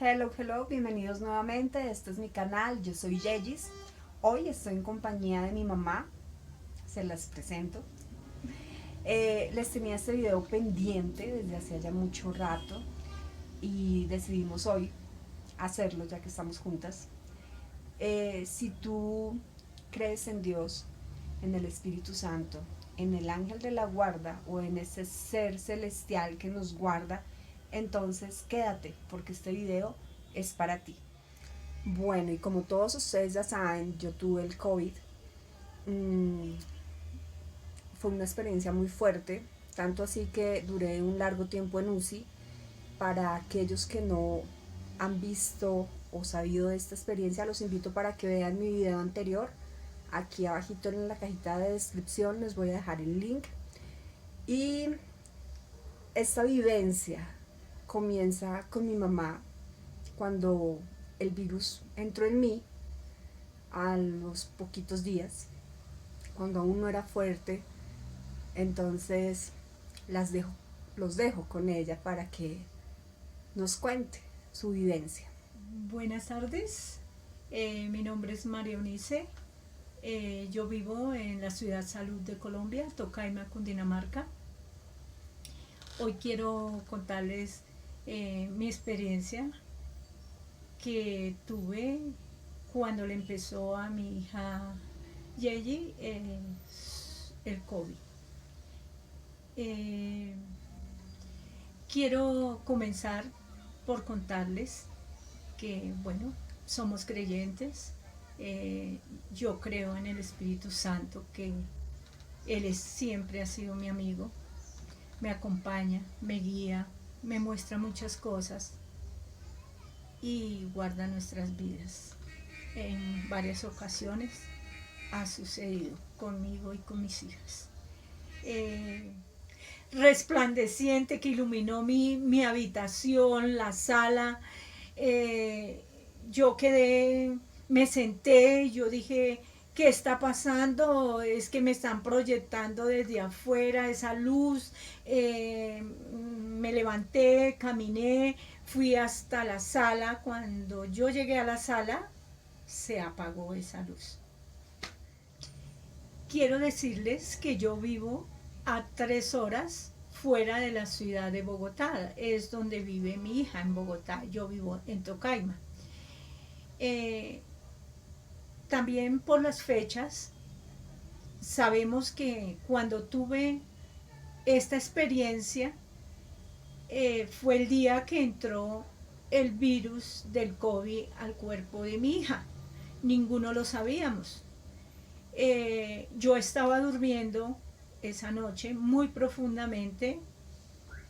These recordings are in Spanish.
Hello, bienvenidos nuevamente. Este es mi canal, yo soy Yegis. Hoy estoy en compañía de mi mamá, se las presento. Les tenía este video pendiente desde hace ya mucho rato y decidimos hoy hacerlo ya que estamos juntas. Si tú crees en Dios, en el Espíritu Santo, en el ángel de la guarda o en ese ser celestial que nos guarda, entonces quédate porque este video es para ti. Bueno, y como todos ustedes ya saben, yo tuve el COVID. Mm, Fue una experiencia muy fuerte, tanto así que duré un largo tiempo en UCI. Para aquellos que no han visto o sabido de esta experiencia, los invito para que vean mi video anterior. Aquí abajito en la cajita de descripción les voy a dejar el link. Y esta vivencia comienza con mi mamá cuando el virus entró en mí a los poquitos días, cuando aún no era fuerte. Entonces los dejo con ella para que nos cuente su vivencia. Buenas tardes, mi nombre es María Eunice, yo vivo en la ciudad Salud de Colombia, Tocaima, Cundinamarca. Hoy quiero contarles mi experiencia que tuve cuando le empezó a mi hija Yeji el COVID. Quiero comenzar por contarles que, bueno, somos creyentes. Yo creo en el Espíritu Santo, que siempre ha sido mi amigo, me acompaña, me guía, me muestra muchas cosas y guarda nuestras vidas. En varias ocasiones ha sucedido conmigo y con mis hijas. Resplandeciente que iluminó mi habitación, la sala. Yo quedé, me senté, yo dije, ¿qué está pasando? Es que me están proyectando desde afuera esa luz. Me levanté, caminé, fui hasta la sala. Cuando yo llegué a la sala, se apagó esa luz. Quiero decirles que yo vivo a 3 horas fuera de la ciudad de Bogotá. Es donde vive mi hija, en Bogotá. Yo vivo en Tocaima. Eh, También por las fechas, sabemos que cuando tuve esta experiencia, fue el día que entró el virus del COVID al cuerpo de mi hija. Ninguno lo sabíamos. Yo estaba durmiendo esa noche muy profundamente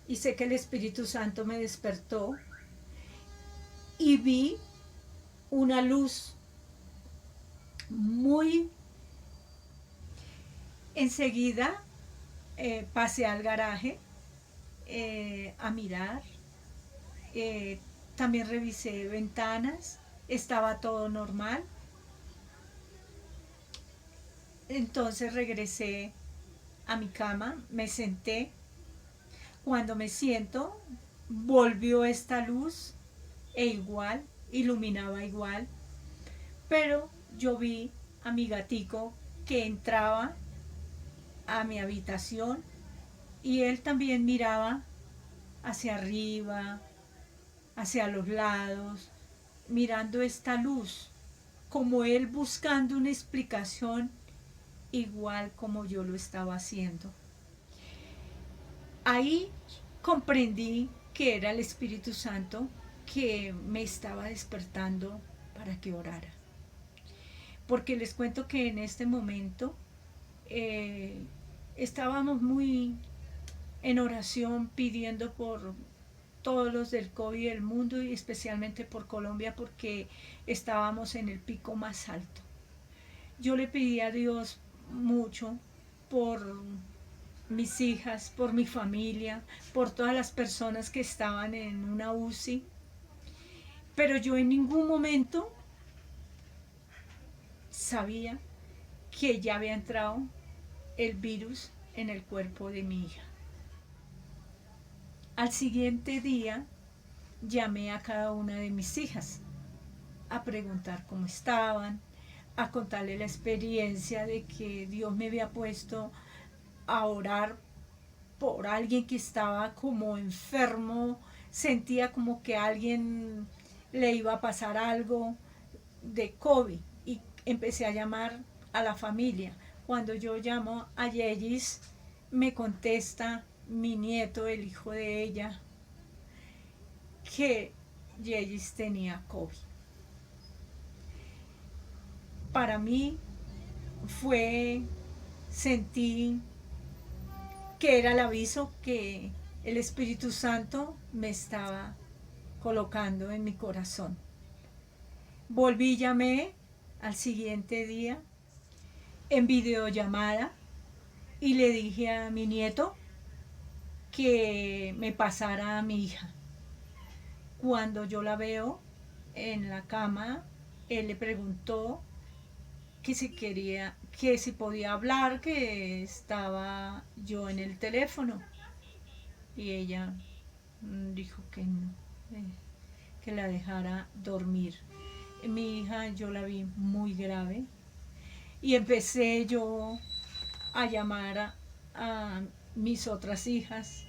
y sé que el Espíritu Santo me despertó y vi una luz muy enseguida. Pasé al garaje a mirar. eh, También revisé ventanas, estaba todo normal. Entonces regresé a mi cama, me senté. Cuando me siento, volvió esta luz e igual, iluminaba igual, pero yo vi a mi gatico que entraba a mi habitación y él también miraba hacia arriba, hacia los lados, mirando esta luz, como él buscando una explicación igual como yo lo estaba haciendo. Ahí comprendí que era el Espíritu Santo que me estaba despertando para que orara. Porque les cuento que en este momento eh, estábamos muy en oración pidiendo por todos los del COVID del mundo y especialmente por Colombia, porque estábamos en el pico más alto. Yo le pedí a Dios mucho por mis hijas, por mi familia, por todas las personas que estaban en una UCI, pero yo en ningún momento sabía que ya había entrado el virus en el cuerpo de mi hija. Al siguiente día llamé a cada una de mis hijas a preguntar cómo estaban, a contarle la experiencia de que Dios me había puesto a orar por alguien que estaba como enfermo, sentía como que a alguien le iba a pasar algo de COVID y empecé a llamar a la familia. Cuando yo llamo a Yeyis, me contesta mi nieto, el hijo de ella, que Yeyis tenía COVID. Para mí sentí que era el aviso que el Espíritu Santo me estaba colocando en mi corazón. Volví y llamé al siguiente día en videollamada y le dije a mi nieto que me pasara a mi hija. Cuando yo la veo en la cama, él le preguntó que si podía hablar, que estaba yo en el teléfono. Y ella dijo que no, que la dejara dormir. Mi hija yo la vi muy grave y empecé yo a llamar a mis otras hijas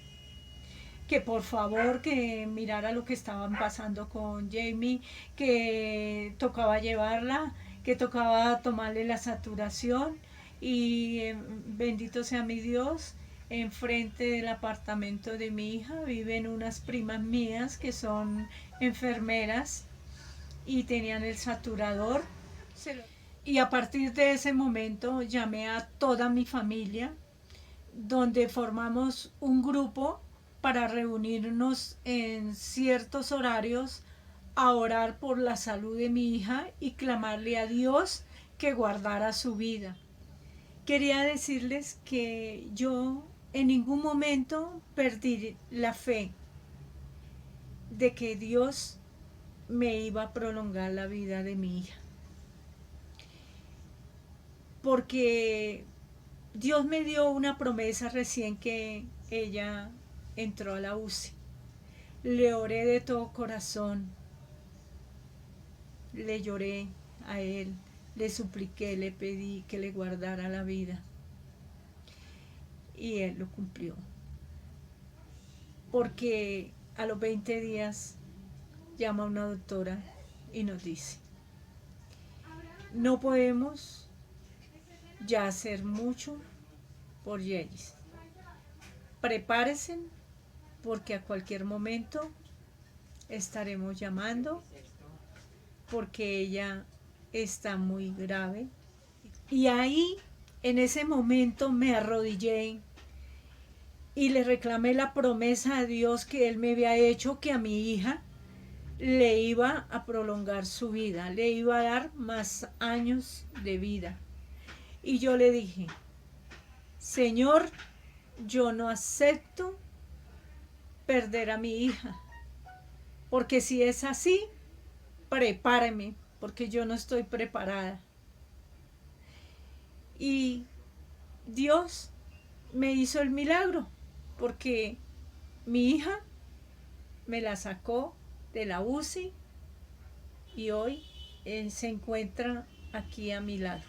que por favor que mirara lo que estaban pasando con Jamie, que tocaba llevarla, que tocaba tomarle la saturación y bendito sea mi Dios, enfrente del apartamento de mi hija viven unas primas mías que son enfermeras y tenían el saturador. Y a partir de ese momento llamé a toda mi familia, donde formamos un grupo para reunirnos en ciertos horarios a orar por la salud de mi hija y clamarle a Dios que guardara su vida. Quería decirles que yo en ningún momento perdí la fe de que Dios me iba a prolongar la vida de mi hija. Porque Dios me dio una promesa recién que ella entró a la UCI. Le oré de todo corazón, le lloré a él, le supliqué, le pedí que le guardara la vida. Y él lo cumplió. Porque a los 20 días llama una doctora y nos dice, no podemos ya hacer mucho por Yeyis. Prepárense porque a cualquier momento estaremos llamando porque ella está muy grave. Y ahí, en ese momento, me arrodillé y le reclamé la promesa a Dios que Él me había hecho, que a mi hija le iba a prolongar su vida, le iba a dar más años de vida. Y yo le dije, Señor, yo no acepto perder a mi hija, porque si es así, prepáreme, porque yo no estoy preparada. Y Dios me hizo el milagro, porque mi hija me la sacó de la UCI y hoy se encuentra aquí a mi lado.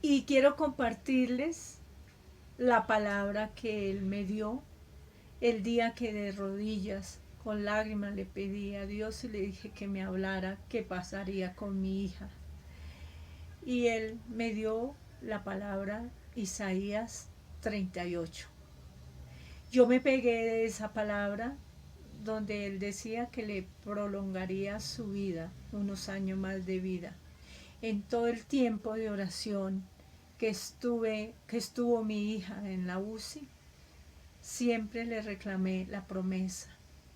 Y quiero compartirles la palabra que Él me dio el día que de rodillas, con lágrimas, le pedí a Dios y le dije que me hablara qué pasaría con mi hija. Y Él me dio la palabra Isaías 38. Yo me pegué de esa palabra donde Él decía que le prolongaría su vida, unos años más de vida. En todo el tiempo de oración que estuvo mi hija en la UCI, siempre le reclamé la promesa.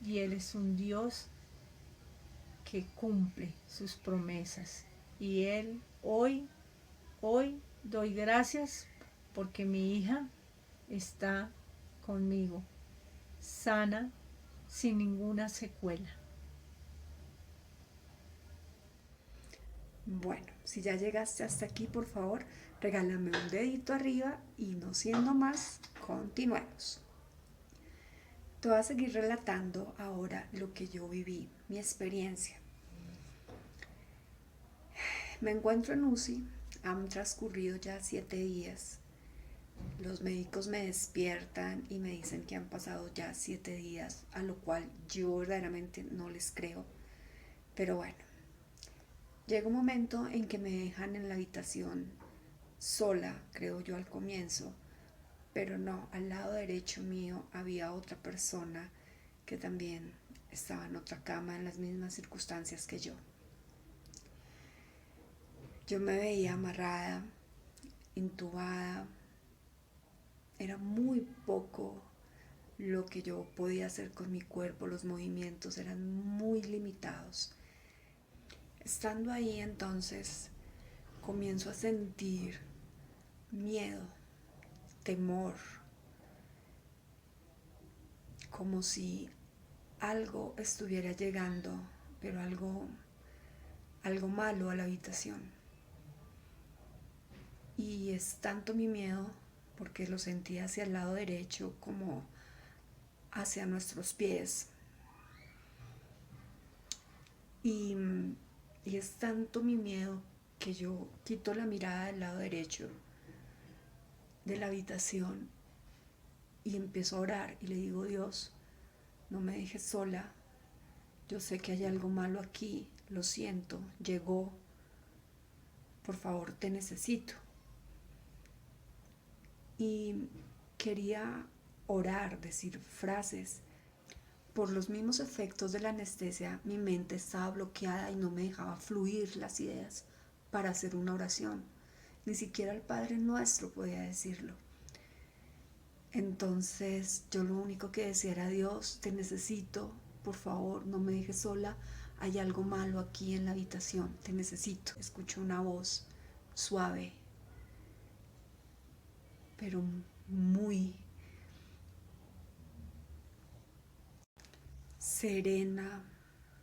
Y Él es un Dios que cumple sus promesas. Y Él hoy doy gracias porque mi hija está conmigo, sana, sin ninguna secuela. Bueno, si ya llegaste hasta aquí, por favor, regálame un dedito arriba y no siendo más, continuemos. Te voy a seguir relatando ahora lo que yo viví, mi experiencia. Me encuentro en UCI, han transcurrido ya 7 días. Los médicos me despiertan y me dicen que han pasado ya 7 días, a lo cual yo verdaderamente no les creo. Pero bueno, llega un momento en que me dejan en la habitación sola, creo yo al comienzo, pero no, al lado derecho mío había otra persona que también estaba en otra cama en las mismas circunstancias que yo. Yo me veía amarrada, intubada. Era muy poco lo que yo podía hacer con mi cuerpo, los movimientos eran muy limitados. Estando ahí entonces comienzo a sentir miedo, temor, como si algo estuviera llegando, pero algo malo a la habitación. Y es tanto mi miedo porque lo sentía hacia el lado derecho como hacia nuestros pies. Y, y es tanto mi miedo que yo quito la mirada del lado derecho de la habitación y empiezo a orar y le digo: Dios, no me dejes sola, yo sé que hay algo malo aquí, lo siento, llegó, por favor te necesito. Y quería orar, decir frases. Por los mismos efectos de la anestesia, mi mente estaba bloqueada y no me dejaba fluir las ideas para hacer una oración. Ni siquiera el Padre Nuestro podía decirlo. Entonces yo lo único que decía era: Dios, te necesito, por favor, no me dejes sola, hay algo malo aquí en la habitación, te necesito. Escucho una voz suave, pero muy serena,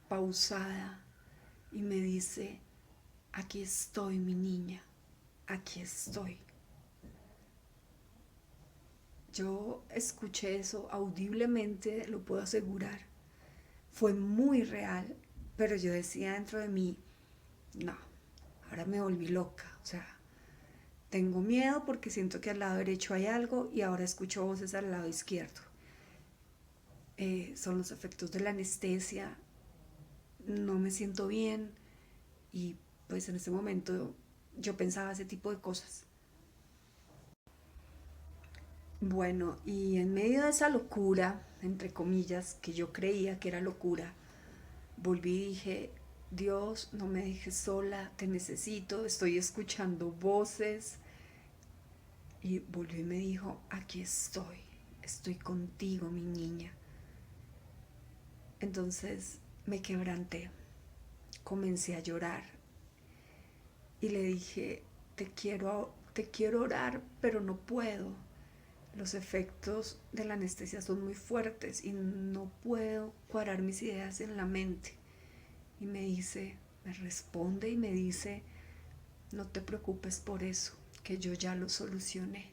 pausada, y me dice: aquí estoy, mi niña, aquí estoy. Yo escuché eso audiblemente, lo puedo asegurar. Fue muy real, pero yo decía dentro de mí: no, ahora me volví loca. O sea, tengo miedo porque siento que al lado derecho hay algo y ahora escucho voces al lado izquierdo. Son los efectos de la anestesia, no me siento bien y pues en ese momento yo pensaba ese tipo de cosas. Bueno, y en medio de esa locura, entre comillas, que yo creía que era locura, volví y dije: Dios, no me dejes sola, te necesito, estoy escuchando voces. Y volvió y me dijo: aquí estoy contigo, mi niña. Entonces me quebranté, comencé a llorar y le dije: te quiero orar, pero no puedo. Los efectos de la anestesia son muy fuertes y no puedo cuadrar mis ideas en la mente. Y me responde y me dice: no te preocupes por eso, que yo ya lo solucioné.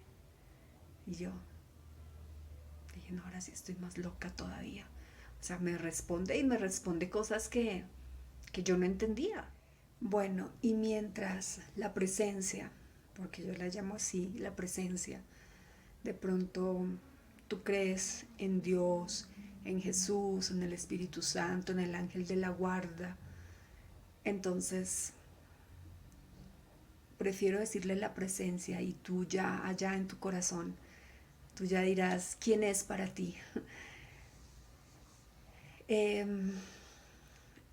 Y yo dije: no, ahora sí estoy más loca todavía. O sea, me responde y me responde cosas que yo no entendía. Bueno, y mientras la presencia, porque yo la llamo así, la presencia, de pronto tú crees en Dios, en Jesús, en el Espíritu Santo, en el ángel de la guarda, entonces prefiero decirle la presencia y tú ya allá en tu corazón, tú ya dirás quién es para ti. En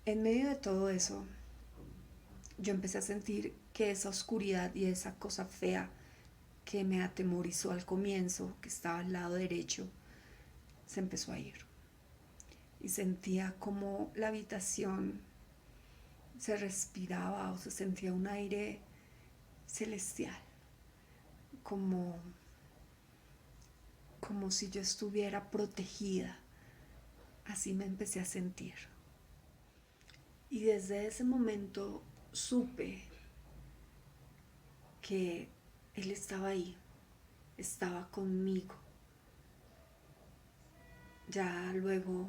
medio de todo eso, yo empecé a sentir que esa oscuridad y esa cosa fea que me atemorizó al comienzo, que estaba al lado derecho, se empezó a ir. Y sentía como la habitación se respiraba o se sentía un aire celestial, como, como si yo estuviera protegida. Así me empecé a sentir. Y desde ese momento supe que Él estaba ahí, estaba conmigo. Ya luego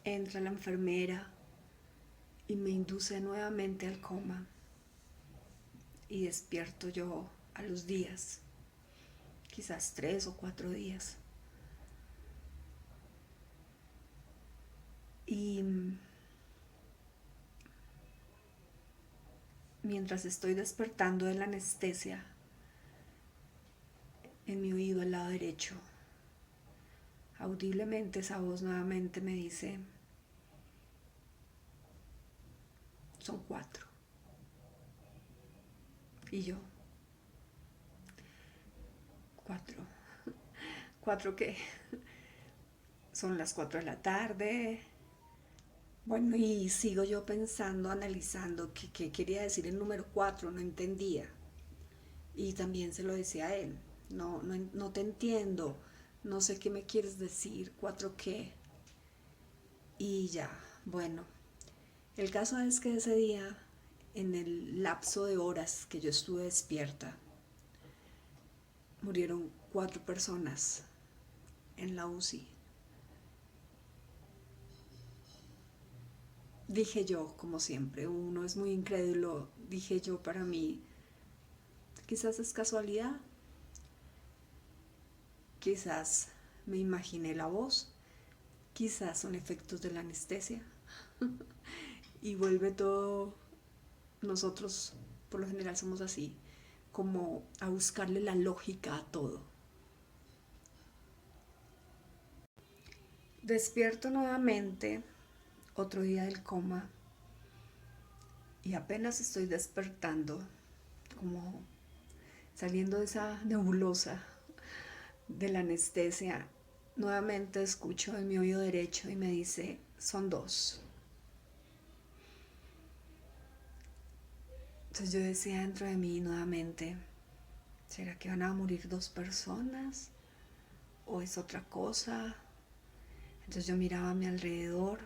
entra la enfermera y me induce nuevamente al coma y despierto yo a los días, quizás 3 o 4 días. Y mientras estoy despertando de la anestesia, en mi oído al lado derecho, audiblemente esa voz nuevamente me dice, son 4. Y yo, 4. ¿4 qué? Son las 4 de la tarde. Bueno, y sigo yo pensando, analizando qué quería decir el número 4, no entendía. Y también se lo decía a él, no te entiendo, no sé qué me quieres decir, 4 qué. Y ya, bueno, el caso es que ese día, en el lapso de horas que yo estuve despierta, murieron 4 personas en la UCI. Dije yo, como siempre, uno es muy incrédulo, dije yo para mí, quizás es casualidad, quizás me imaginé la voz, quizás son efectos de la anestesia. Y vuelve todo, nosotros por lo general somos así, como a buscarle la lógica a todo. Despierto nuevamente, otro día del coma, y apenas estoy despertando, como saliendo de esa nebulosa de la anestesia, nuevamente escucho en mi oído derecho y me dice, son 2. Entonces yo decía dentro de mí nuevamente, ¿será que van a morir 2 personas? ¿O es otra cosa? Entonces yo miraba a mi alrededor,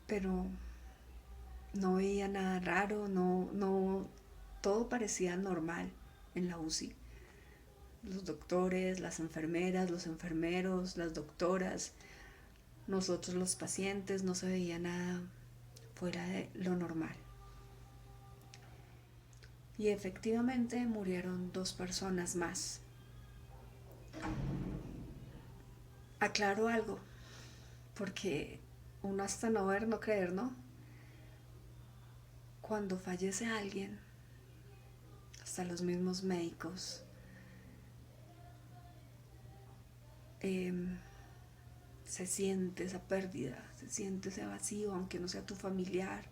pero no veía nada raro, todo parecía normal en la UCI. Los doctores, las enfermeras, los enfermeros, las doctoras, nosotros los pacientes, no se veía nada fuera de lo normal. Y efectivamente murieron 2 personas más. Aclaro algo, porque uno hasta no ver, no creer, ¿no? Cuando fallece alguien, hasta los mismos médicos se siente esa pérdida, se siente ese vacío, aunque no sea tu familiar,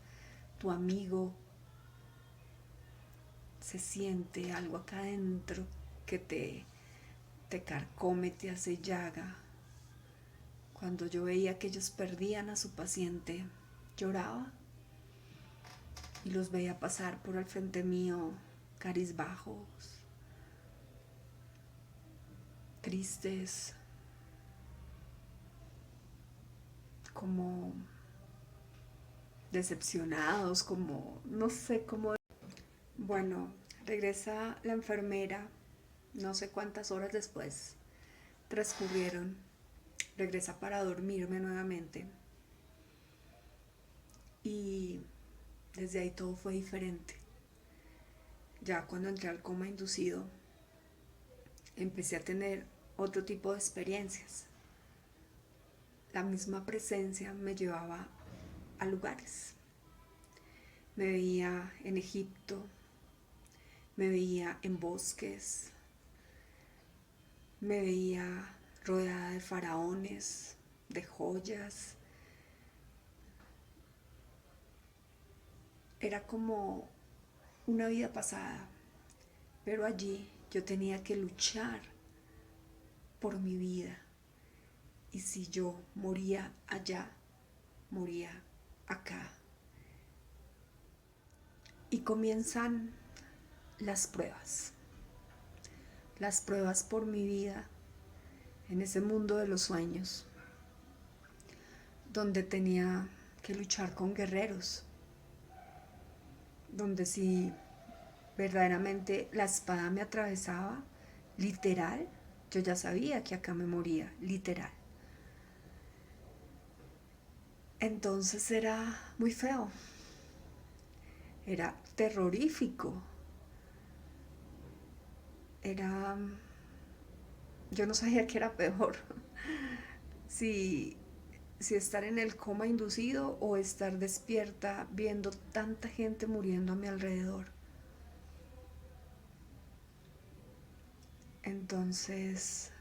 tu amigo, se siente algo acá adentro que te carcome, te hace llaga. Cuando yo veía que ellos perdían a su paciente, lloraba y los veía pasar por el frente mío, cabizbajos, tristes, como decepcionados, como no sé cómo. Bueno, regresa la enfermera, no sé cuántas horas después transcurrieron, regresa para dormirme nuevamente y desde ahí todo fue diferente. Ya cuando entré al coma inducido, empecé a tener otro tipo de experiencias. La misma presencia me llevaba a lugares. Me veía en Egipto, me veía en bosques, me veía rodeada de faraones, de joyas. Era como una vida pasada, pero allí yo tenía que luchar por mi vida. Y si yo moría allá, moría acá. Y comienzan las pruebas por mi vida en ese mundo de los sueños, donde tenía que luchar con guerreros, donde si verdaderamente la espada me atravesaba, literal, Yo ya sabía que acá me moría, literal. Entonces era muy feo, era terrorífico, era... Yo no sabía qué era peor, si, si estar en el coma inducido o estar despierta viendo tanta gente muriendo a mi alrededor. Entonces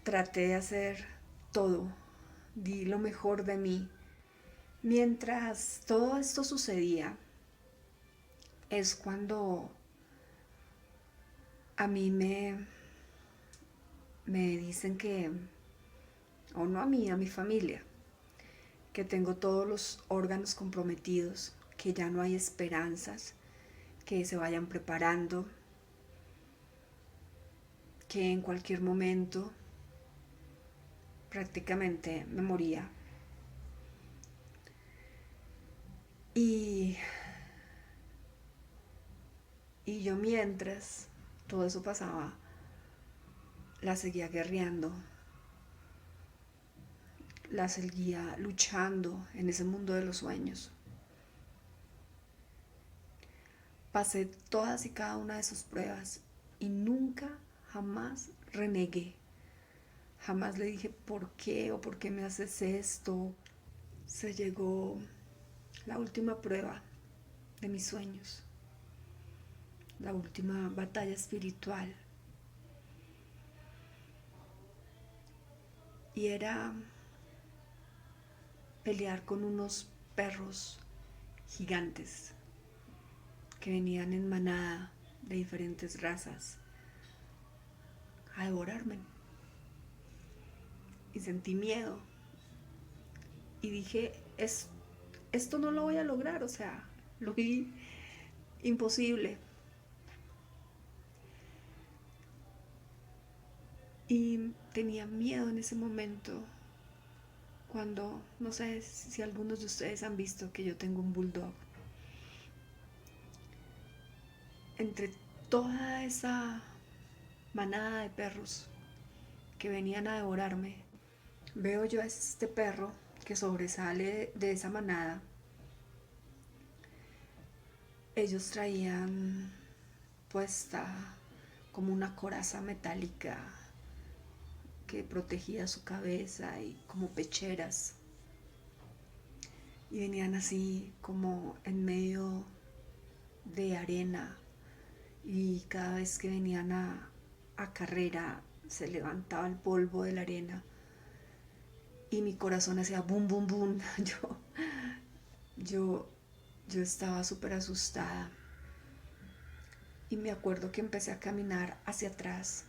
traté de hacer todo, di lo mejor de mí. Mientras todo esto sucedía, es cuando a mí me dicen que, o no a mí, a mi familia, que tengo todos los órganos comprometidos, que ya no hay esperanzas, que se vayan preparando, que en cualquier momento prácticamente me moría. Y, y yo mientras todo eso pasaba, la seguía guerreando, la seguía luchando en ese mundo de los sueños. Pasé todas y cada una de sus pruebas y nunca, jamás renegué. Jamás le dije por qué o por qué me haces esto. Se llegó la última prueba de mis sueños, la última batalla espiritual. Y era pelear con unos perros gigantes que venían en manada de diferentes razas a devorarme. Y sentí miedo. Y dije, esto no lo voy a lograr, o sea, lo vi imposible. Y tenía miedo en ese momento cuando, no sé si algunos de ustedes han visto que yo tengo un bulldog. Entre toda esa manada de perros que venían a devorarme, veo yo a este perro que sobresale de esa manada. Ellos traían puesta como una coraza metálica que protegía su cabeza y como pecheras. Y venían así como en medio de arena y cada vez que venían a carrera se levantaba el polvo de la arena y mi corazón hacía boom, boom, boom. Yo, yo estaba súper asustada y me acuerdo que empecé a caminar hacia atrás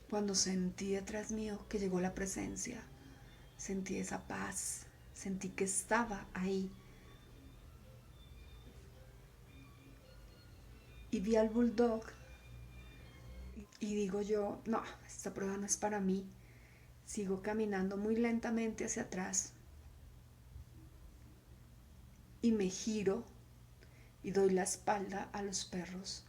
cuando sentí detrás mío que llegó la presencia. Sentí esa paz, sentí que estaba ahí. Y vi al bulldog y digo yo, no, esta prueba no es para mí. Sigo caminando muy lentamente hacia atrás y me giro y doy la espalda a los perros.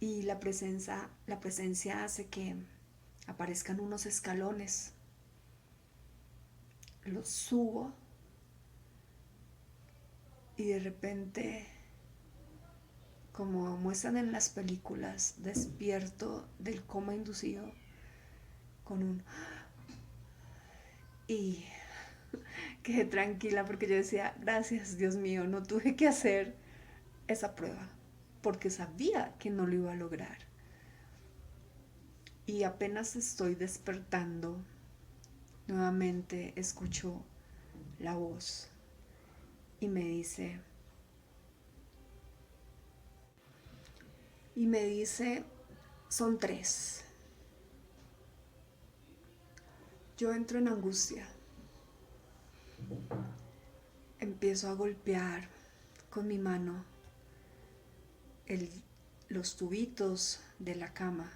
Y la presencia hace que aparezcan unos escalones. Los subo y de repente, como muestran en las películas, despierto del coma inducido con un... Y quedé tranquila porque yo decía, gracias Dios mío, no tuve que hacer esa prueba porque sabía que no lo iba a lograr. Y apenas estoy despertando, nuevamente escucho la voz y me dice, son 3. Yo entro en angustia, empiezo a golpear con mi mano el, los tubitos de la cama,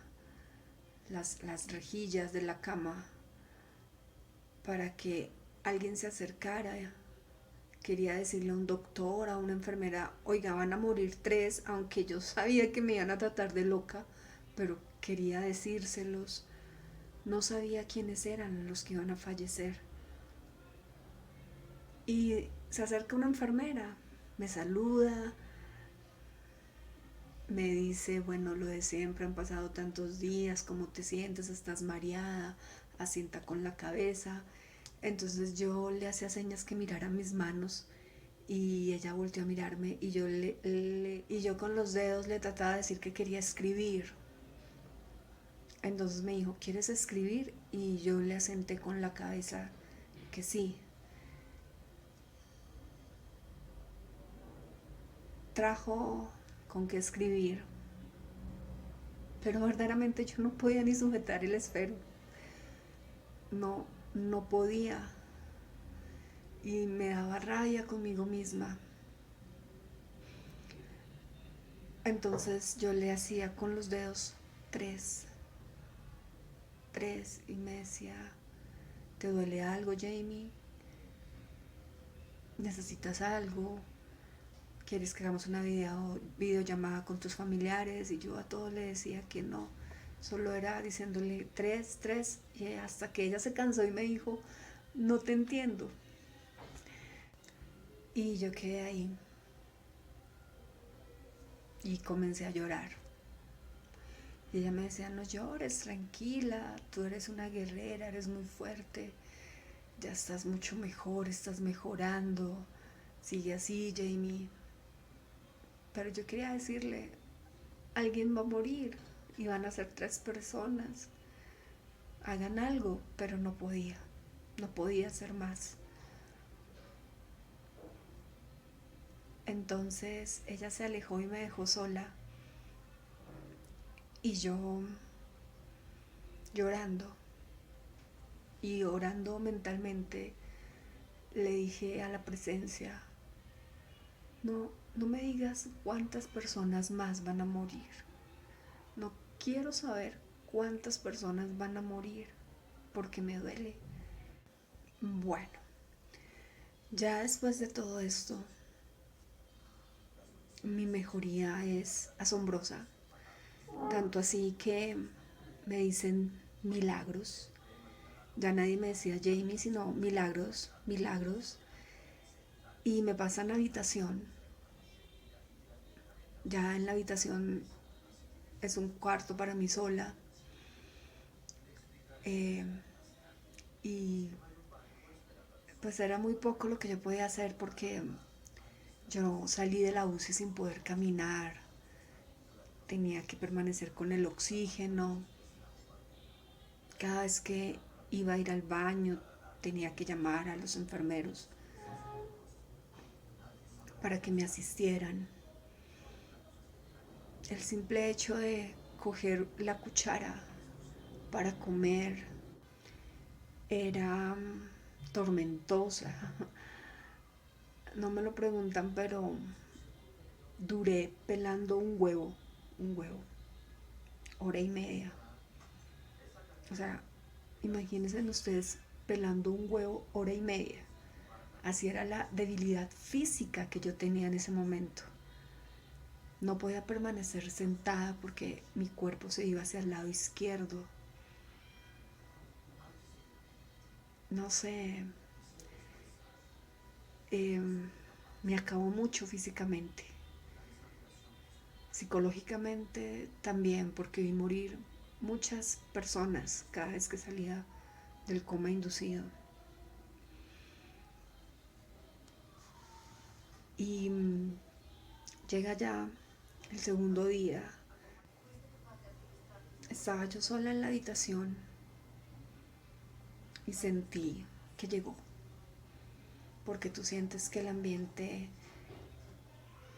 las rejillas de la cama, para que alguien se acercara, quería decirle a un doctor, a una enfermera, oiga, van a morir 3, aunque yo sabía que me iban a tratar de loca, pero quería decírselos. No sabía quiénes eran los que iban a fallecer. Y se acerca una enfermera, me saluda, me dice, bueno, lo de siempre, han pasado tantos días, ¿cómo te sientes? ¿Estás mareada? Asienta con la cabeza. Entonces yo le hacía señas que mirara mis manos y ella volteó a mirarme y yo con los dedos le trataba de decir que quería escribir. Entonces me dijo, ¿quieres escribir? Y yo le asenté con la cabeza que sí. Trajo con qué escribir, pero verdaderamente yo no podía ni sujetar el esfero. No podía. Y me daba rabia conmigo misma. Entonces yo le hacía con los dedos 3 y me decía, ¿te duele algo, Jamie? ¿Necesitas algo? ¿Quieres que hagamos una videollamada con tus familiares? Y yo a todos le decía que no. Solo era diciéndole 3, y hasta que ella se cansó y me dijo, no te entiendo. Y yo quedé ahí y comencé a llorar. Y ella me decía, no llores, tranquila, tú eres una guerrera, eres muy fuerte, ya estás mucho mejor, estás mejorando, sigue así, Jamie. Pero yo quería decirle, alguien va a morir y van a ser 3 personas, hagan algo, pero no podía hacer más. Entonces ella se alejó y me dejó sola. Y yo llorando y orando mentalmente le dije a la presencia, no me digas cuántas personas más van a morir. No quiero saber cuántas personas van a morir porque me duele. Bueno, ya después de todo esto, mi mejoría es asombrosa. Tanto así que me dicen milagros. Ya nadie me decía Jamie, sino milagros, milagros. Y me pasan a la habitación. Ya en la habitación es un cuarto para mí sola. Y pues era muy poco lo que yo podía hacer porque yo salí de la UCI sin poder caminar. Tenía que permanecer con el oxígeno. Cada vez que iba a ir al baño tenía que llamar a los enfermeros para que me asistieran. El simple hecho de coger la cuchara para comer era tormentosa. No me lo preguntan, pero duré pelando un huevo, 1 hora y media. O sea, imagínense ustedes pelando un huevo 1 hora y media. Así era la debilidad física que yo tenía en ese momento. No podía permanecer sentada porque mi cuerpo se iba hacia el lado izquierdo. No sé, me acabó mucho físicamente. Psicológicamente también, porque vi morir muchas personas cada vez que salía del coma inducido. Y llega ya el segundo día. Estaba yo sola en la habitación y sentí que llegó. Porque tú sientes que el ambiente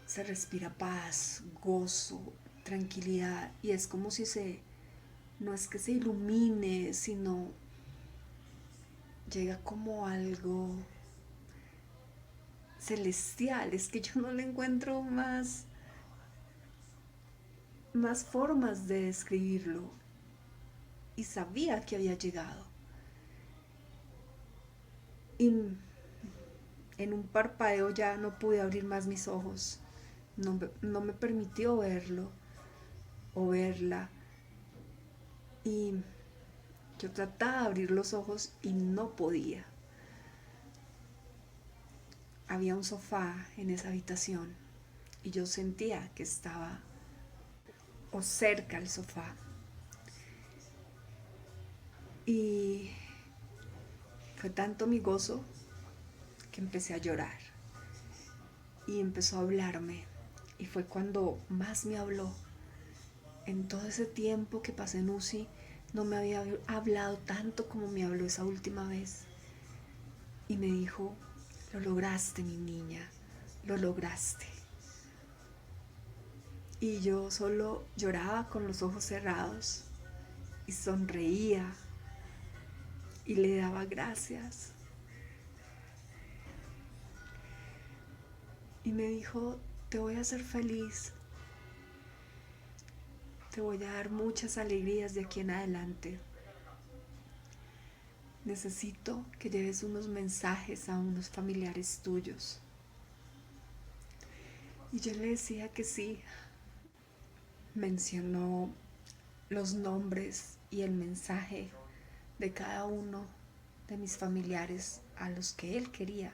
se respira paz, gozo, tranquilidad. Y es como si no es que se ilumine, sino llega como algo celestial. Es que yo no le encuentro más formas de describirlo. Y sabía que había llegado. Y en un parpadeo ya no pude abrir más mis ojos. No me permitió verlo o verla. Y yo trataba de abrir los ojos y no podía. Había un sofá en esa habitación y yo sentía que estaba o cerca al sofá. Y fue tanto mi gozo que empecé a llorar. Y empezó a hablarme. Y fue cuando más me habló. En todo ese tiempo que pasé en UCI, no me había hablado tanto como me habló esa última vez. Y me dijo, lo lograste, mi niña, lo lograste. Y yo solo lloraba con los ojos cerrados y sonreía y le daba gracias. Y me dijo, te voy a hacer feliz, te voy a dar muchas alegrías de aquí en adelante. Necesito que lleves unos mensajes a unos familiares tuyos. Y yo le decía que sí. Mencionó los nombres y el mensaje de cada uno de mis familiares a los que él quería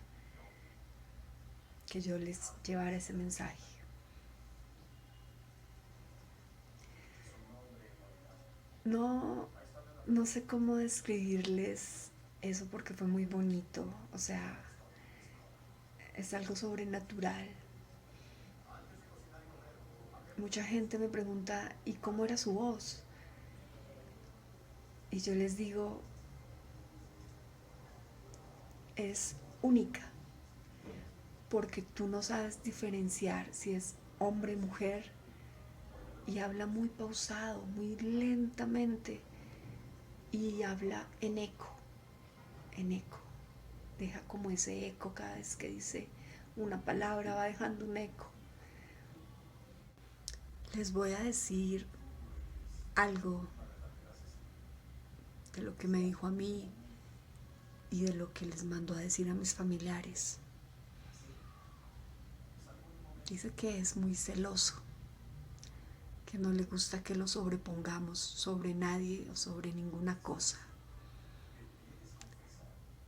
que yo les llevara ese mensaje. No, no sé cómo describirles eso porque fue muy bonito, o sea, es algo sobrenatural. Mucha gente me pregunta, ¿y cómo era su voz? Y yo les digo, es única, porque tú no sabes diferenciar si es hombre o mujer, y habla muy pausado, muy lentamente, y habla en eco, en eco. Deja como ese eco cada vez que dice una palabra, va dejando un eco. Les voy a decir algo de lo que me dijo a mí y de lo que les mandó a decir a mis familiares. Dice que es muy celoso, que no le gusta que lo sobrepongamos sobre nadie o sobre ninguna cosa.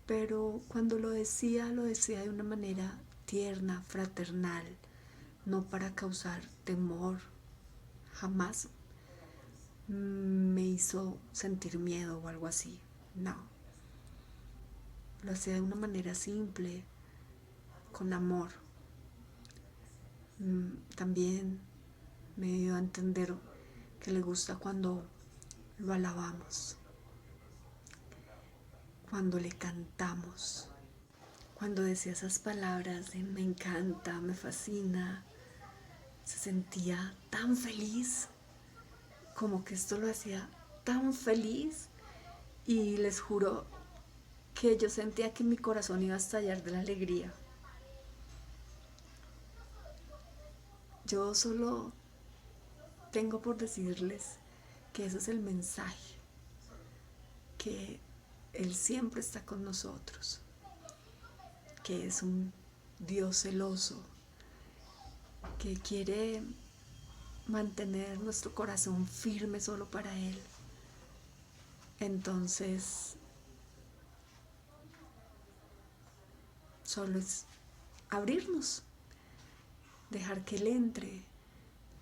Pero cuando lo decía de una manera tierna, fraternal, no para causar temor. Jamás me hizo sentir miedo o algo así. No. Lo hacía de una manera simple, con amor. También me dio a entender que le gusta cuando lo alabamos, cuando le cantamos, cuando decía esas palabras de me encanta, me fascina. Se sentía tan feliz, como que esto lo hacía tan feliz, y les juro que yo sentía que mi corazón iba a estallar de la alegría. Yo solo tengo por decirles que ese es el mensaje, que Él siempre está con nosotros, que es un Dios celoso, que quiere mantener nuestro corazón firme solo para Él. Entonces, solo es abrirnos, dejar que Él entre,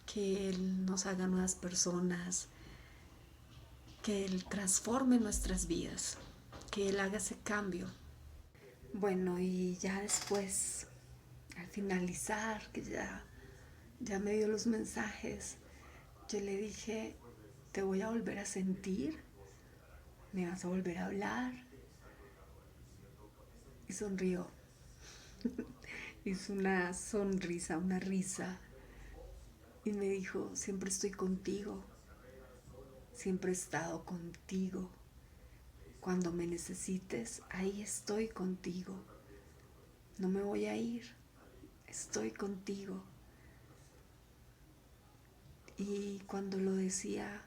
que Él nos haga nuevas personas, que Él transforme nuestras vidas, que Él haga ese cambio. Bueno, y ya después, al finalizar, que ya me dio los mensajes, yo le dije, te voy a volver a sentir, me vas a volver a hablar. Y sonrió. Hizo una sonrisa, una risa, y me dijo, siempre estoy contigo, siempre he estado contigo. Cuando me necesites, ahí estoy contigo. No me voy a ir, estoy contigo. Y cuando lo decía,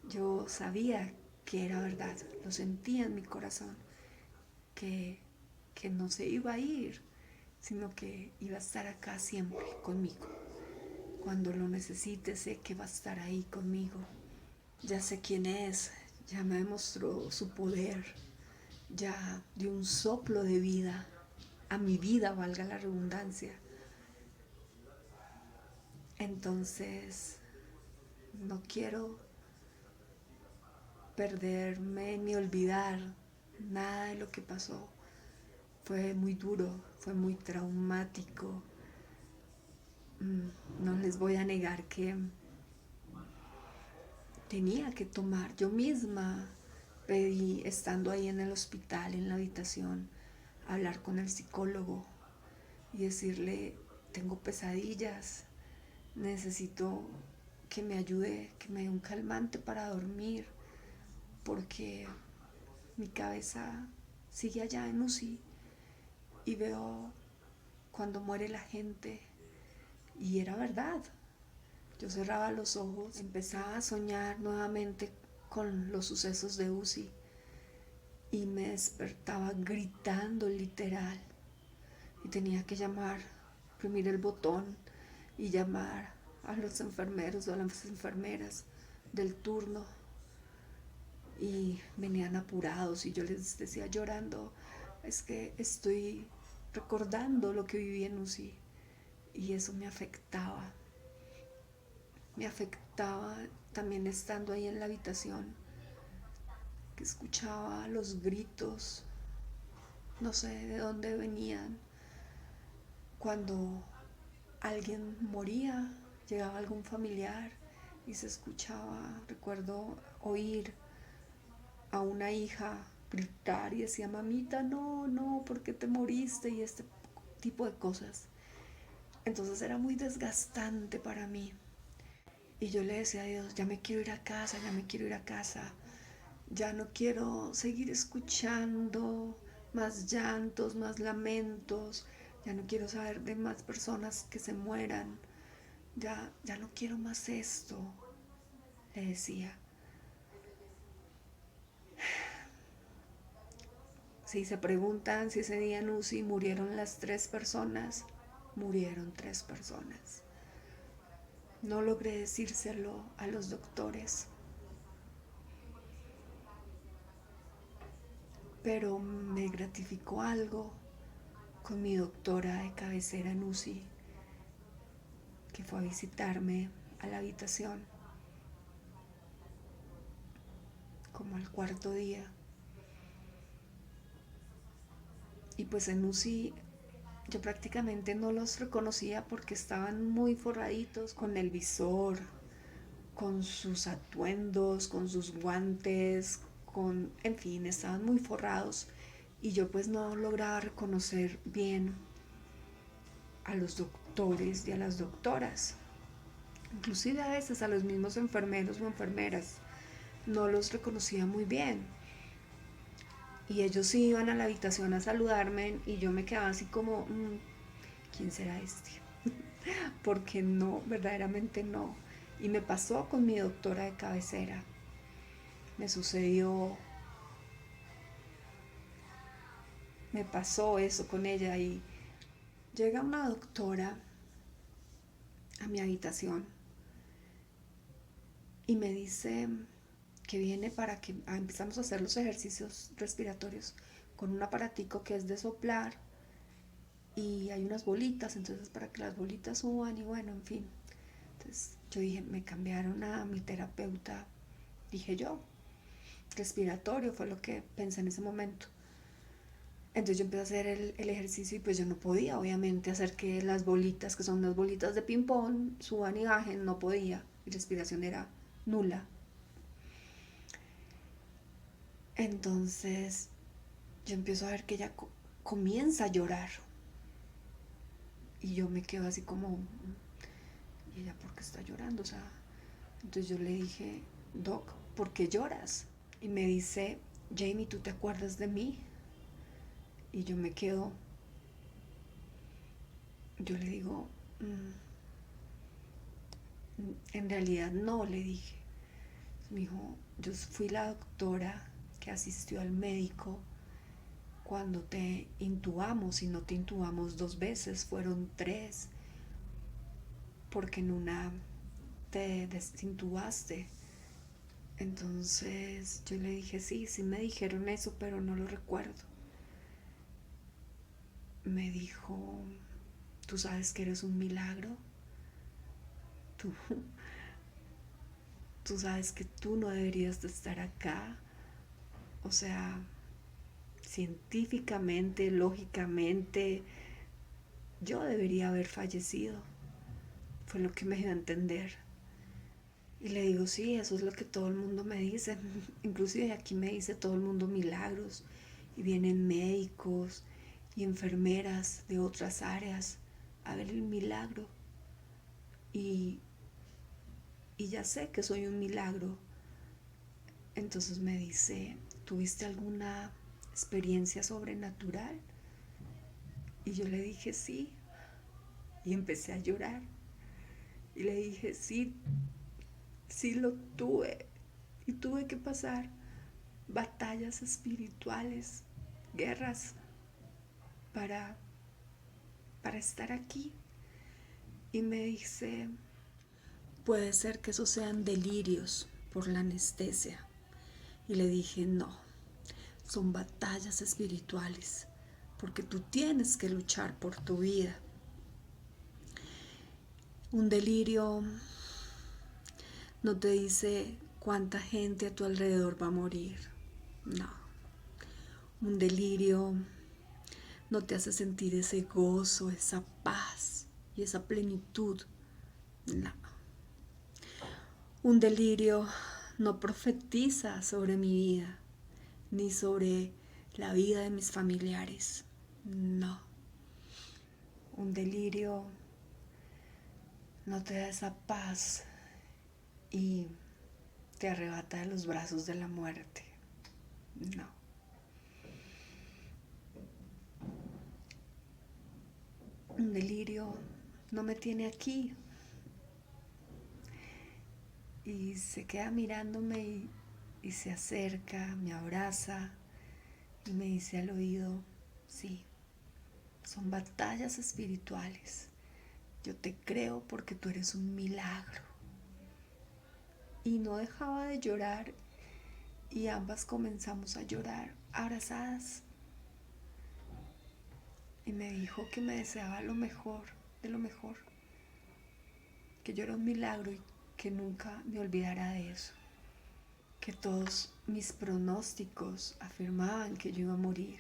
yo sabía que era verdad, lo sentía en mi corazón, que no se iba a ir, sino que iba a estar acá siempre conmigo. Cuando lo necesite, sé que va a estar ahí conmigo. Ya sé quién es, ya me demostró su poder, ya dio un soplo de vida a mi vida, valga la redundancia. Entonces, no quiero perderme ni olvidar nada de lo que pasó. Fue muy duro, fue muy traumático. No les voy a negar que tenía que tomar. Yo misma pedí, estando ahí en el hospital, en la habitación, hablar con el psicólogo y decirle, tengo pesadillas, necesito que me ayude, que me dé un calmante para dormir, porque mi cabeza sigue allá en UCI y veo cuando muere la gente. Y era verdad. Yo cerraba los ojos, empezaba a soñar nuevamente con los sucesos de UCI y me despertaba gritando literal. Y tenía que llamar, oprimir el botón y llamar a los enfermeros o a las enfermeras del turno. Y venían apurados y yo les decía llorando, es que estoy recordando lo que viví en UCI. Y eso me afectaba. Me afectaba también estando ahí en la habitación, que escuchaba los gritos, no sé de dónde venían. Cuando alguien moría, llegaba algún familiar y se escuchaba, recuerdo oír a una hija gritar y decía, mamita, no, no, ¿por qué te moriste? Y este tipo de cosas. Entonces era muy desgastante para mí. Y yo le decía a Dios, ya me quiero ir a casa, ya me quiero ir a casa. Ya no quiero seguir escuchando más llantos, más lamentos. Ya no quiero saber de más personas que se mueran. Ya no quiero más esto, le decía. Si se preguntan si ese día en UCI murieron las 3 personas, murieron 3 personas. No logré decírselo a los doctores, pero me gratificó algo con mi doctora de cabecera en UCI, que fue a visitarme a la habitación como al 4.º día. Y pues en UCI yo prácticamente no los reconocía porque estaban muy forraditos con el visor, con sus atuendos, con sus guantes, en fin, estaban muy forrados y yo pues no lograba reconocer bien a los doctores y a las doctoras, inclusive a veces a los mismos enfermeros o enfermeras, no los reconocía muy bien. Y ellos sí iban a la habitación a saludarme y yo me quedaba así como, ¿quién será este? Porque no, verdaderamente no. Y me pasó con mi doctora de cabecera. Me pasó eso con ella y llega una doctora a mi habitación y me dice que viene para que empezamos a hacer los ejercicios respiratorios con un aparatico que es de soplar y hay unas bolitas, entonces para que las bolitas suban y bueno, en fin. Entonces yo dije, me cambiaron a mi terapeuta, dije yo, respiratorio, fue lo que pensé en ese momento. Entonces yo empecé a hacer el ejercicio y pues yo no podía, obviamente, hacer que las bolitas, que son las bolitas de ping pong, suban y bajen, no podía. Mi respiración era nula. Entonces yo empiezo a ver que ella comienza a llorar. Y yo me quedo así como, ¿y ella por qué está llorando? O sea, entonces yo le dije, Doc, ¿por qué lloras? Y me dice, Jamie, ¿tú te acuerdas de mí? Y yo me quedo, yo le digo, en realidad no, le dije. Me dijo, yo fui la doctora que asistió al médico cuando te intubamos, y no te intubamos 2 veces, fueron 3, porque en una te desintubaste. Entonces yo le dije, sí me dijeron eso, pero no lo recuerdo. Me dijo, ¿tú sabes que eres un milagro? Tú, tú sabes que tú no deberías de estar acá. O sea, científicamente, lógicamente, yo debería haber fallecido. Fue lo que me dio a entender. Y le digo, sí, eso es lo que todo el mundo me dice. Inclusive aquí me dice todo el mundo milagros. Y vienen médicos y enfermeras de otras áreas a ver el milagro. Y ya sé que soy un milagro. Entonces me dice, ¿tuviste alguna experiencia sobrenatural? Y yo le dije, sí. Y empecé a llorar. Y le dije, sí, sí lo tuve. Y tuve que pasar batallas espirituales, guerras, para estar aquí. Y me dice, puede ser que esos sean delirios por la anestesia. Y le dije, no, son batallas espirituales, porque tú tienes que luchar por tu vida. Un delirio no te dice cuánta gente a tu alrededor va a morir. No. Un delirio no te hace sentir ese gozo, esa paz y esa plenitud. No. Un delirio no profetiza sobre mi vida, ni sobre la vida de mis familiares. No. Un delirio no te da esa paz y te arrebata de los brazos de la muerte. No. Un delirio no me tiene aquí. Y se queda mirándome y se acerca, me abraza y me dice al oído, sí, son batallas espirituales. Yo te creo porque tú eres un milagro. Y no dejaba de llorar y ambas comenzamos a llorar abrazadas. Y me dijo que me deseaba lo mejor, de lo mejor, que yo era un milagro y que nunca me olvidara de eso, que todos mis pronósticos afirmaban que yo iba a morir.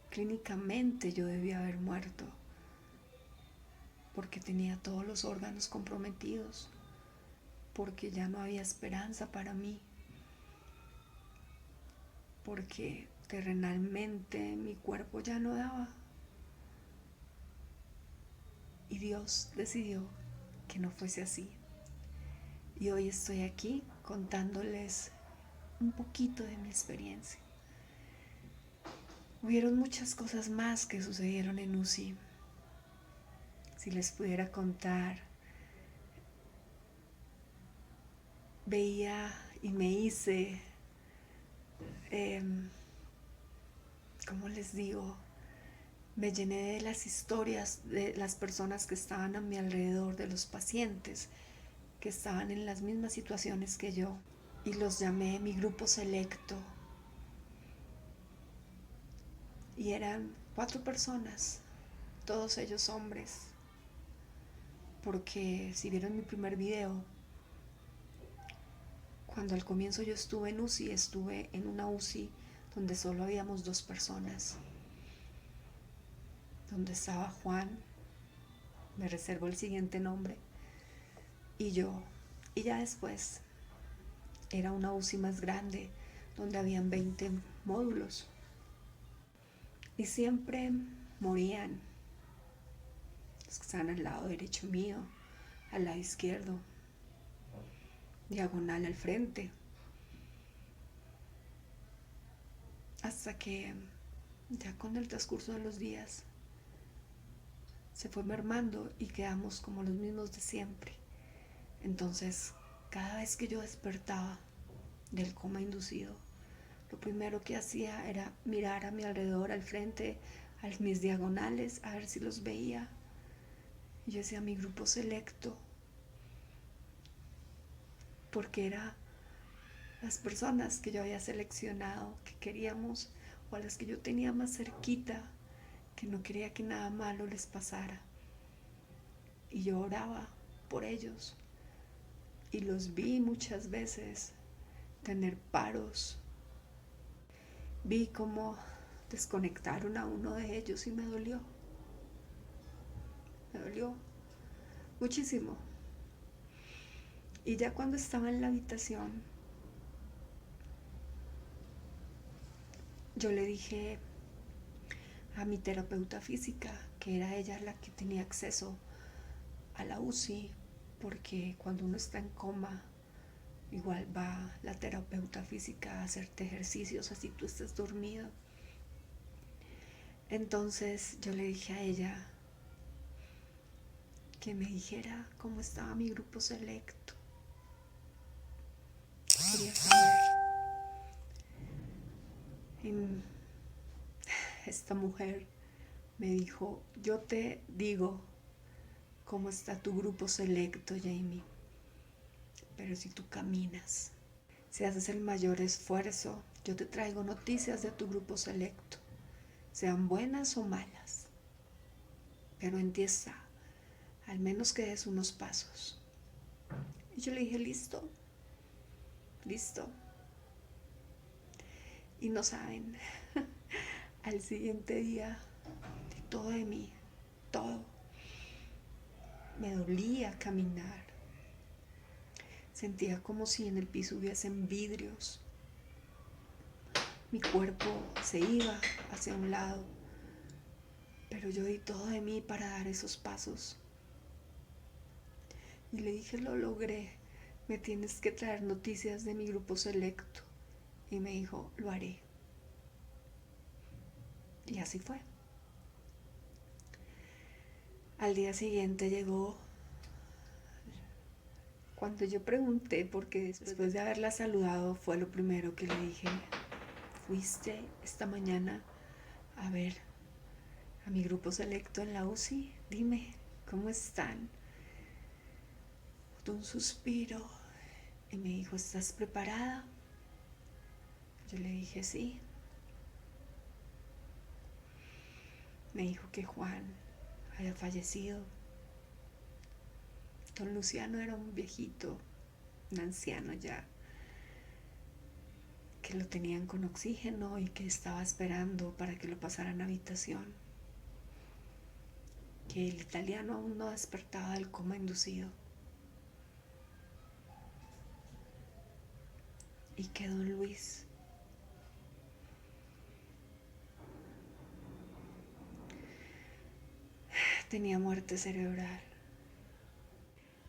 Clínicamente yo debía haber muerto, porque tenía todos los órganos comprometidos, porque ya no había esperanza para mí, porque terrenalmente mi cuerpo ya no daba. Y Dios decidió que no fuese así. Y hoy estoy aquí contándoles un poquito de mi experiencia. Hubieron muchas cosas más que sucedieron en UCI. Si les pudiera contar, veía y me hice, ¿cómo les digo? Me llené de las historias de las personas que estaban a mi alrededor, de los pacientes que estaban en las mismas situaciones que yo, y los llamé mi grupo selecto. Y eran 4 personas, todos ellos hombres, porque si vieron mi primer video, cuando al comienzo yo estuve en UCI, estuve en una UCI donde solo habíamos 2 personas, donde estaba Juan, me reservo el siguiente nombre, y yo. Y ya después era una UCI más grande, donde habían 20 módulos. Y siempre morían los que estaban al lado derecho mío, al lado izquierdo, diagonal al frente. Hasta que ya con el transcurso de los días se fue mermando y quedamos como los mismos de siempre. Entonces, cada vez que yo despertaba del coma inducido, lo primero que hacía era mirar a mi alrededor, al frente, a mis diagonales, a ver si los veía. Yo decía mi grupo selecto, porque era las personas que yo había seleccionado, que queríamos, o a las que yo tenía más cerquita, que no quería que nada malo les pasara. Y yo oraba por ellos. Y los vi muchas veces tener paros. Vi cómo desconectaron a uno de ellos y me dolió. Me dolió muchísimo. Y ya cuando estaba en la habitación, yo le dije a mi terapeuta física, que era ella la que tenía acceso a la UCI, porque cuando uno está en coma, igual va la terapeuta física a hacerte ejercicios así tú estés dormido. Entonces yo le dije a ella que me dijera cómo estaba mi grupo selecto. Quería saber. Y esta mujer me dijo, yo te digo cómo está tu grupo selecto, Jamie, pero si tú caminas, si haces el mayor esfuerzo, yo te traigo noticias de tu grupo selecto, sean buenas o malas, pero en ti está, al menos que des unos pasos. Y yo le dije, listo, listo. Y no saben, al siguiente día, todo de mí, todo, me dolía caminar. Sentía como si en el piso hubiesen vidrios. Mi cuerpo se iba hacia un lado, pero yo di todo de mí para dar esos pasos. Y le dije, lo logré, me tienes que traer noticias de mi grupo selecto. Y me dijo, lo haré. Y así fue. Al día siguiente llegó, cuando yo pregunté, porque después de haberla saludado fue lo primero que le dije, ¿fuiste esta mañana a ver a mi grupo selecto en la UCI? Dime, ¿cómo están? Un suspiro y me dijo, ¿estás preparada? Yo le dije, sí. Me dijo que Juan había fallecido. Don Luciano era un viejito, un anciano ya, que lo tenían con oxígeno y que estaba esperando para que lo pasaran a habitación. Que el italiano aún no despertaba del coma inducido. Y que don Luis tenía muerte cerebral.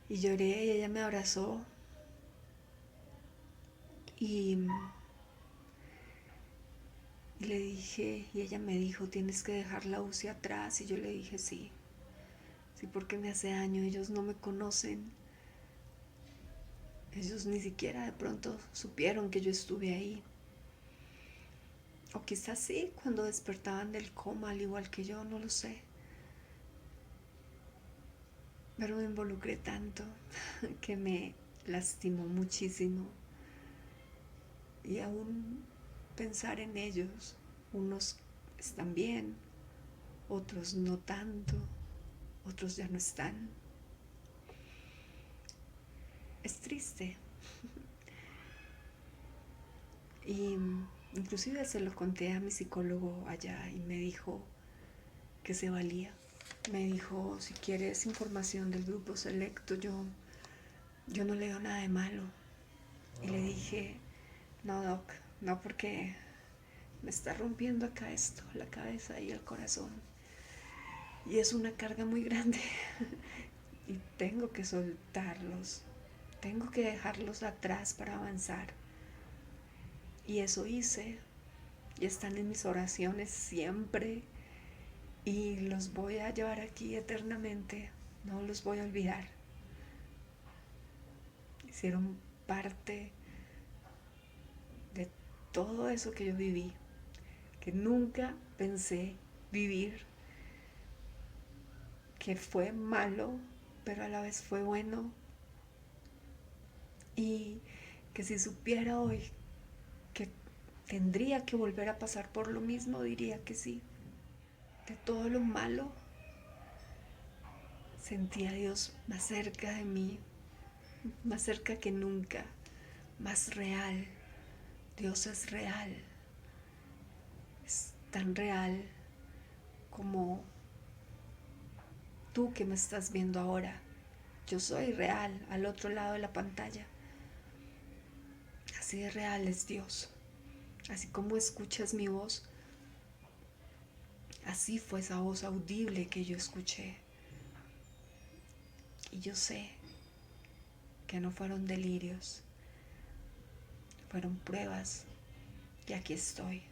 Y lloré y ella me abrazó y le dije, y ella me dijo, tienes que dejar la UCI atrás. Y yo le dije, sí, sí, porque me hace daño, ellos no me conocen. Ellos ni siquiera de pronto supieron que yo estuve ahí. O quizás sí, cuando despertaban del coma, al igual que yo, no lo sé. Pero me involucré tanto que me lastimó muchísimo. Y aún pensar en ellos, unos están bien, otros no tanto, otros ya no están. Es triste. Y inclusive se lo conté a mi psicólogo allá y me dijo que se valía. Me dijo, si quieres información del grupo selecto, yo no le veo nada de malo. Y le dije, no, doc, no, porque me está rompiendo acá esto, la cabeza y el corazón. Y es una carga muy grande. Y tengo que soltarlos. Tengo que dejarlos atrás para avanzar. Y eso hice. Y están en mis oraciones siempre. Y los voy a llevar aquí eternamente. No los voy a olvidar. Hicieron parte de todo eso que yo viví, que nunca pensé vivir, que fue malo, pero a la vez fue bueno, y que si supiera hoy que tendría que volver a pasar por lo mismo, diría que sí. De todo lo malo, sentí a Dios más cerca de mí, más cerca que nunca, más real. Dios es real, es tan real como tú que me estás viendo ahora. Yo soy real al otro lado de la pantalla. Así de real es Dios. Así como escuchas mi voz, así fue esa voz audible que yo escuché. Y yo sé que no fueron delirios, fueron pruebas. Y aquí estoy,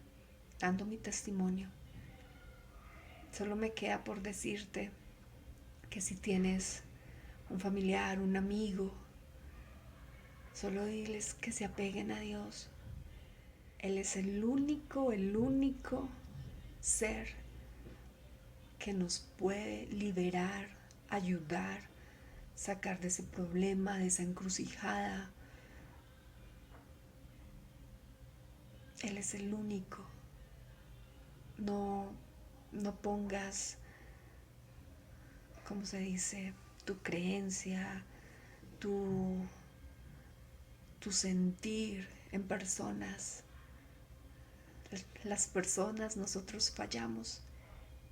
dando mi testimonio. Solo me queda por decirte que si tienes un familiar, un amigo, solo diles que se apeguen a Dios. Él es el único ser que nos puede liberar, ayudar, sacar de ese problema, de esa encrucijada. Él es el único. No pongas, ¿cómo se dice?, tu creencia, tu sentir en personas. Las personas, nosotros fallamos.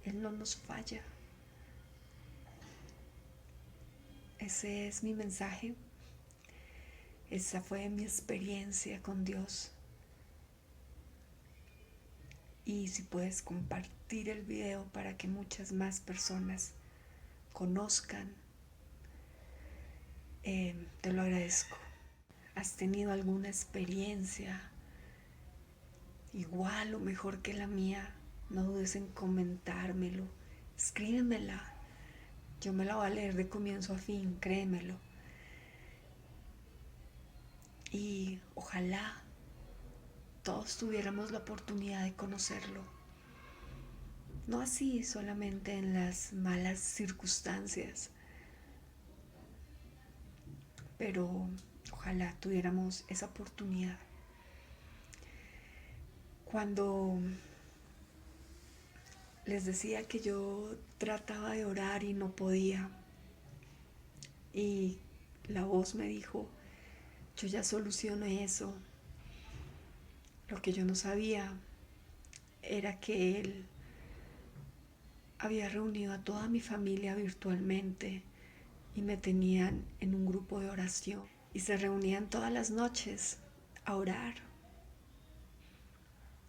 Él no nos falla. Ese es mi mensaje. Esa fue mi experiencia con Dios. Y si puedes compartir el video para que muchas más personas conozcan, te lo agradezco. ¿Has tenido alguna experiencia igual o mejor que la mía? No dudes en comentármelo, escríbemela. Yo me la voy a leer de comienzo a fin, créemelo. Y ojalá todos tuviéramos la oportunidad de conocerlo. No así solamente en las malas circunstancias, pero ojalá tuviéramos esa oportunidad. Cuando les decía que yo trataba de orar y no podía, y la voz me dijo, yo ya solucioné eso. Lo que yo no sabía era que Él había reunido a toda mi familia virtualmente y me tenían en un grupo de oración. Y se reunían todas las noches a orar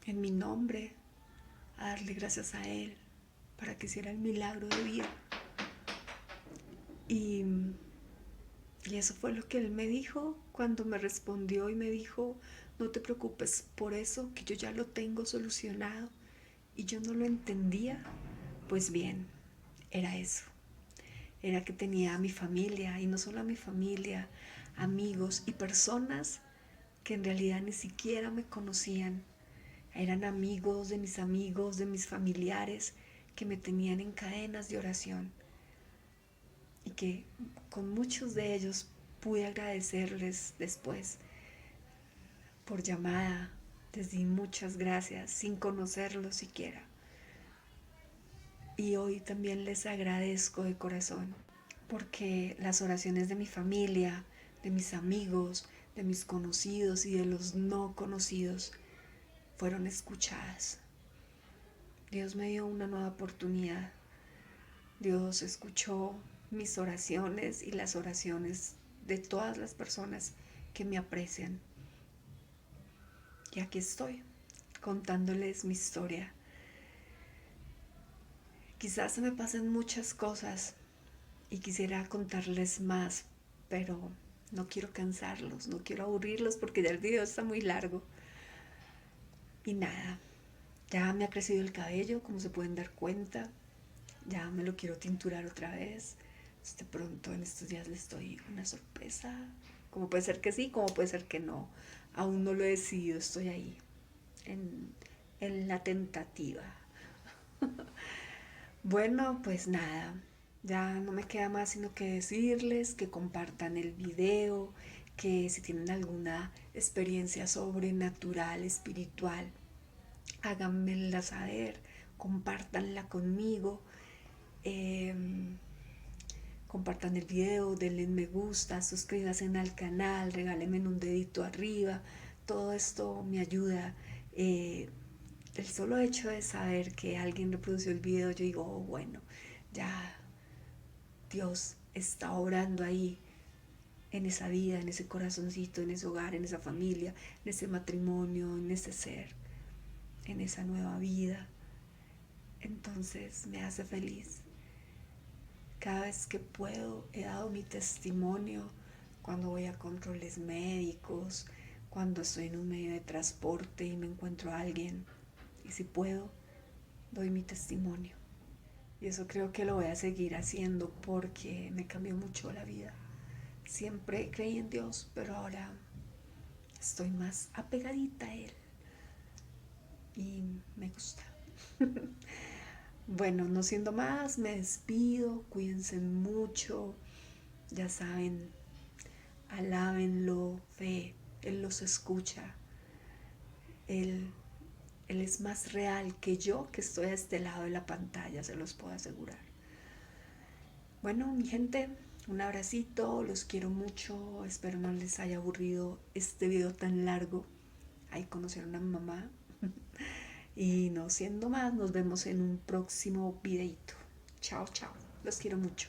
en mi nombre, a darle gracias a Él para que hiciera el milagro de vida. Y eso fue lo que Él me dijo cuando me respondió y me dijo, no te preocupes por eso, que yo ya lo tengo solucionado. Y yo no lo entendía. Pues bien, era eso. Era que tenía a mi familia, y no solo a mi familia, amigos y personas que en realidad ni siquiera me conocían. Eran amigos, de mis familiares, que me tenían en cadenas de oración. Y que con muchos de ellos pude agradecerles después por llamada. Les di muchas gracias sin conocerlos siquiera. Y hoy también les agradezco de corazón porque las oraciones de mi familia, de mis amigos, de mis conocidos y de los no conocidos fueron escuchadas. Dios me dio una nueva oportunidad. Dios escuchó mis oraciones y las oraciones de todas las personas que me aprecian. Y aquí estoy, contándoles mi historia. Quizás se me pasen muchas cosas y quisiera contarles más, pero no quiero cansarlos, no quiero aburrirlos porque ya el video está muy largo. Y nada, ya me ha crecido el cabello, como se pueden dar cuenta. Ya me lo quiero tinturar otra vez. De pronto en estos días les doy una sorpresa. Como puede ser que sí, como puede ser que no. Aún no lo he decidido, estoy ahí. en, en la tentativa. Bueno, pues nada, ya no me queda más sino que decirles que compartan el video, que si tienen alguna experiencia sobrenatural, espiritual, háganmela saber, compártanla conmigo, compartan el video, denle me gusta, suscríbanse al canal, regálenme un dedito arriba, todo esto me ayuda. El solo hecho de saber que alguien reprodució el video, yo digo, oh, bueno, ya Dios está orando ahí, en esa vida, en ese corazoncito, en ese hogar, en esa familia, en ese matrimonio, en ese ser, en esa nueva vida. Entonces me hace feliz. Cada vez que puedo he dado mi testimonio cuando voy a controles médicos, cuando estoy en un medio de transporte y me encuentro a alguien. Y si puedo, doy mi testimonio. Y eso creo que lo voy a seguir haciendo porque me cambió mucho la vida. Siempre creí en Dios, pero ahora estoy más apegadita a Él. Y me gusta. Bueno, no siendo más, me despido. Cuídense mucho. Ya saben, alábenlo, fe. Él los escucha. Él es más real que yo, que estoy a este lado de la pantalla, se los puedo asegurar. Bueno, mi gente, un abracito, los quiero mucho, espero no les haya aburrido este video tan largo. Ahí conocieron a mi mamá. Y no siendo más, nos vemos en un próximo videito. Chao, chao, los quiero mucho.